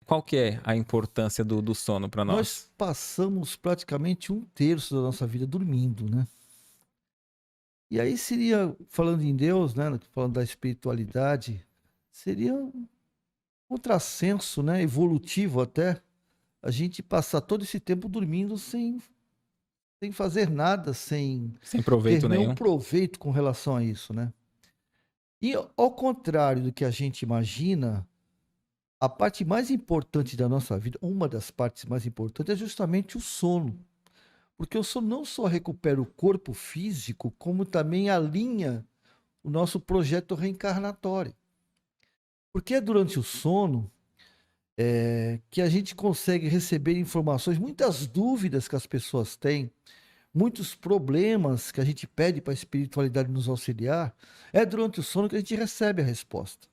Qual que é a importância do sono para nós? Nós passamos praticamente 1/3 da nossa vida dormindo, né? E aí seria, falando em Deus, né, falando da espiritualidade, seria um contrassenso, né, evolutivo até, a gente passar todo esse tempo dormindo sem fazer nada, sem Sem ter proveito nenhum nenhum. proveito com relação a isso, né? E ao contrário do que a gente imagina, a parte mais importante da nossa vida, uma das partes mais importantes é justamente o sono. Porque o sono não só recupera o corpo físico, como também alinha o nosso projeto reencarnatório. Porque é durante o sono que a gente consegue receber informações, muitas dúvidas que as pessoas têm, muitos problemas que a gente pede para a espiritualidade nos auxiliar, é durante o sono que a gente recebe a resposta.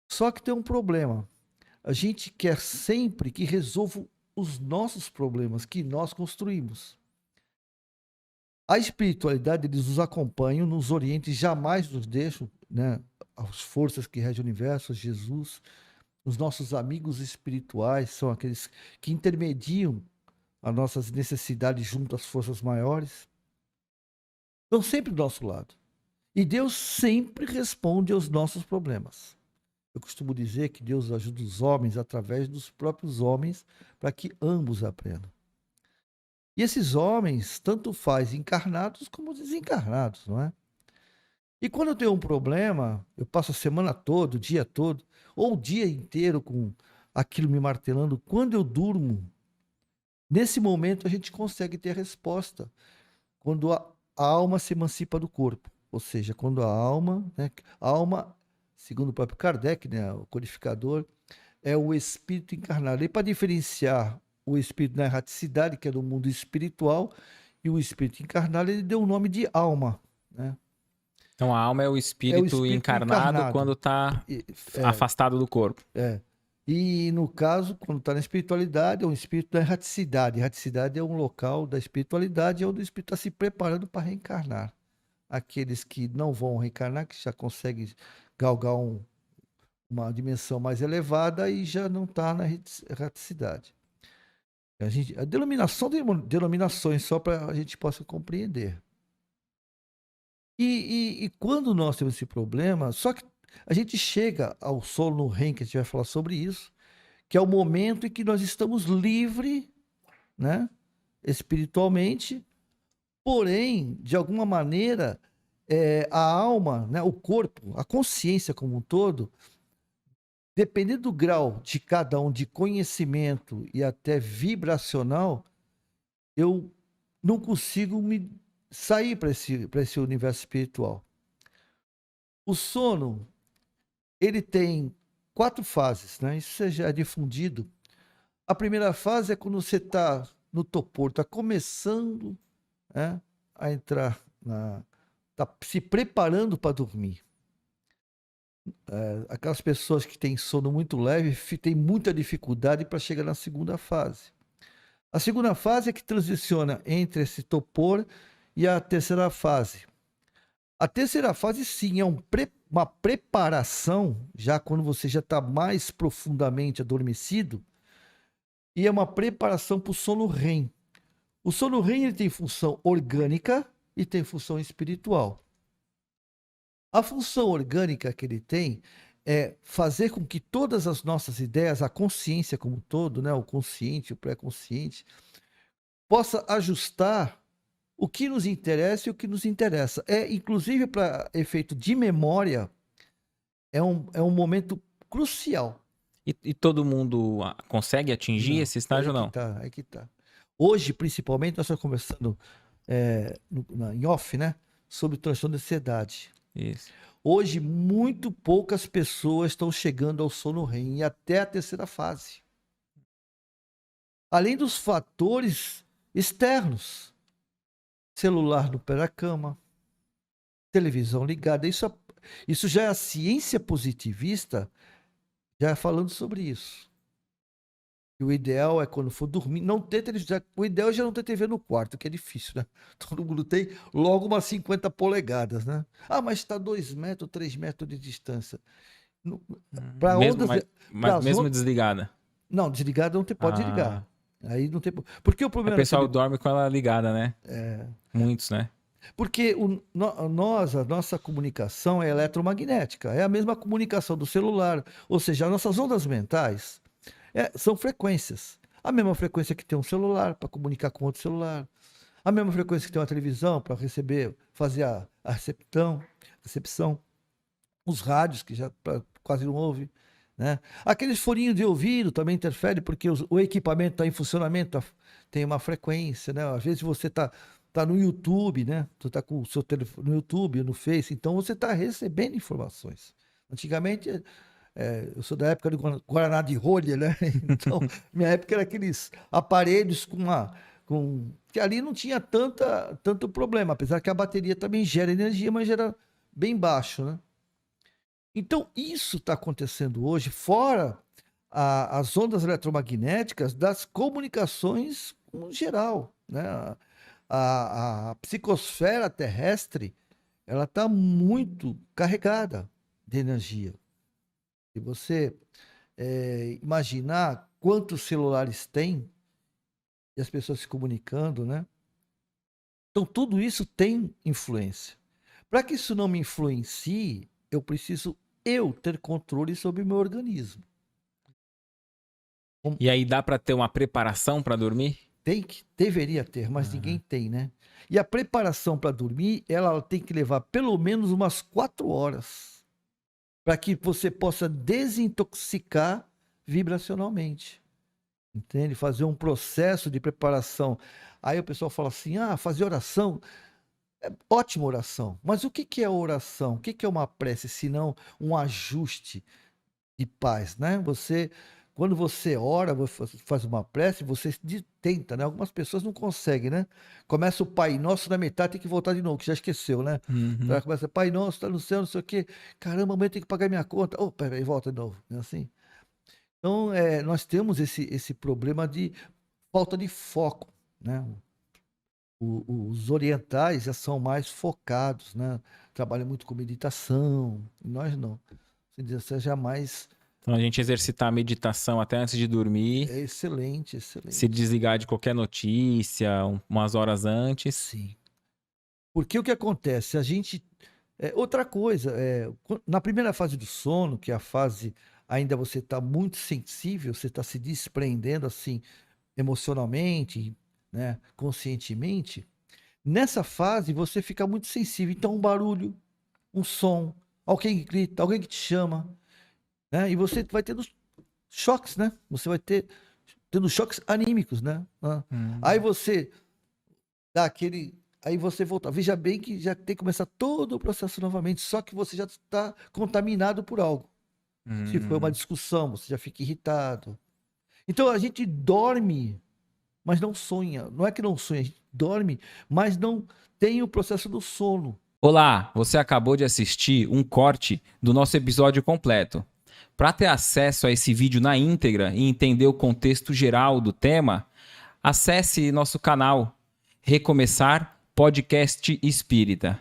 Só que tem um problema. A gente quer sempre que resolva os nossos problemas que nós construímos. A espiritualidade, eles nos acompanham, nos orientam e jamais nos deixam, né? As forças que regem o universo, Jesus, os nossos amigos espirituais são aqueles que intermediam as nossas necessidades junto às forças maiores. Estão sempre do nosso lado. E Deus sempre responde aos nossos problemas. Eu costumo dizer que Deus ajuda os homens através dos próprios homens para que ambos aprendam. E esses homens, tanto faz encarnados como desencarnados, não é? E quando eu tenho um problema, eu passo a semana toda, o dia todo, ou o dia inteiro com aquilo me martelando. Quando eu durmo, nesse momento a gente consegue ter a resposta. Quando a alma se emancipa do corpo. Ou seja, quando né, a alma, segundo o próprio Kardec, né, o codificador, é o espírito encarnado. E para diferenciar o espírito na erraticidade, que é do mundo espiritual, e o espírito encarnado, ele deu o nome de alma, né? Então a alma é o É o espírito espírito encarnado encarnado. quando está É, afastado do corpo. é. E no caso, quando está na espiritualidade, é um espírito da erraticidade. Erraticidade é um local da espiritualidade onde o espírito está se preparando para reencarnar. Aqueles que não vão reencarnar, que já conseguem galgar uma dimensão mais elevada e já não está na erraticidade. A denominação de denominações só para a gente possa compreender. E quando nós temos esse problema, só que a gente chega ao sono no REM, que a gente vai falar sobre isso, que é o momento em que nós estamos livres, né, espiritualmente, porém, de alguma maneira, a alma, né, o corpo, a consciência como um todo, dependendo do grau de cada um de conhecimento e até vibracional, eu não consigo me sair para esse universo espiritual. O sono, ele tem 4 fases, né? Isso já é difundido. A primeira fase é quando você está no topor, está começando, né, a entrar está se preparando para dormir. Aquelas pessoas que têm sono muito leve têm muita dificuldade para chegar na segunda fase. A segunda fase é que transiciona entre esse topor e a terceira fase. A terceira fase, sim, é uma preparação, já quando você já está mais profundamente adormecido, e é uma preparação para o sono REM. O sono REM ele tem função orgânica e tem função espiritual. A função orgânica que ele tem é fazer com que todas as nossas ideias, a consciência como um todo, né, o consciente, o pré-consciente, possa ajustar o que nos interessa e o que nos interessa. Inclusive, para efeito de memória, é um momento crucial. E todo mundo consegue atingir Não, esse estágio ou não? aí que tá. Hoje, principalmente, nós estamos conversando em off, né, sobre o transtorno de ansiedade. Isso. Hoje, muito poucas pessoas estão chegando ao sono REM e até a terceira fase. Além dos fatores externos, celular no pé da cama, televisão ligada, isso já é a ciência positivista já falando sobre isso. E o ideal é quando for dormir, não ter televisão. O ideal é já não ter TV no quarto, que é difícil, né? Todo mundo tem logo umas 50 polegadas, né? Ah, mas está 2 metros, 3 metros de distância. Para Mesmo, ondas. mas Pras mesmo ondas- desligada. Não, desligada não pode Ah. desligar. Aí não tem. Porque o O problema pessoal daquele- dorme com ela ligada, né? Muitos, né? Porque a nossa comunicação é eletromagnética, é a mesma comunicação do celular. Ou seja, as nossas ondas mentais são frequências. A mesma frequência que tem um celular para comunicar com outro celular. A mesma frequência que tem uma televisão para receber, fazer a recepção. Os rádios, que já quase não ouve. Né? Aqueles foninhos de ouvido também interferem, porque o equipamento está em funcionamento, tem uma frequência. Né? Às vezes você tá no YouTube, né? Tu tá com o seu telefone no YouTube, no Face, então você está recebendo informações. Antigamente, eu sou da época do Guaraná de rolha, né? Então, minha época era aqueles aparelhos que ali não tinha tanto problema, apesar que a bateria também gera energia, mas gera bem baixo, né? Então, isso está acontecendo hoje, fora as ondas eletromagnéticas das comunicações em geral, né? A psicosfera terrestre, ela está muito carregada de energia. Se você imaginar quantos celulares tem e as pessoas se comunicando, né? Então, tudo isso tem influência. Para que isso não me influencie, eu preciso ter controle sobre o meu organismo. E aí dá pra ter uma preparação pra dormir? Deveria ter, mas ninguém tem, né? E a preparação para dormir, ela tem que levar pelo menos umas 4 horas para que você possa desintoxicar vibracionalmente. Entende? Fazer um processo de preparação. Aí o pessoal fala assim: fazer oração. É ótima oração. Mas o que é oração? O que é uma prece, se não um ajuste de paz, né? Quando você ora, faz uma prece, você tenta, né? Algumas pessoas não conseguem, né? Começa o Pai Nosso na metade, tem que voltar de novo, que já esqueceu, né? Então, começa, Pai Nosso, tá no céu, não sei o quê. Caramba, amanhã tem que pagar minha conta. Oh, peraí, volta de novo. É assim. Então, nós temos esse problema de falta de foco, né? Os orientais já são mais focados, né? Trabalham muito com meditação, e nós não. Você jamais. Então a gente exercitar a meditação até antes de dormir, É excelente, excelente. se desligar de qualquer notícia umas horas antes. Sim. Porque o que acontece? A gente. Outra coisa, na primeira fase do sono, que é a fase ainda você está muito sensível, você está se desprendendo assim emocionalmente, né, conscientemente. Nessa fase você fica muito sensível. Então, um barulho, um som, alguém que grita, alguém que te chama, né? E você vai tendo choques, né? Você vai tendo choques anímicos, né? Aí você dá aquele. Aí você volta. Veja bem que já tem que começar todo o processo novamente, só que você já está contaminado por algo. Se foi uma discussão, você já fica irritado. Então a gente dorme, mas não sonha. Não é que não sonha, a gente dorme, mas não tem o processo do sono. Olá, você acabou de assistir um corte do nosso episódio completo. Para ter acesso a esse vídeo na íntegra e entender o contexto geral do tema, acesse nosso canal Recomeçar Podcast Espírita.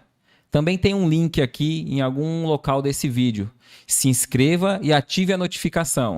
Também tem um link aqui em algum local desse vídeo. Se inscreva e ative a notificação.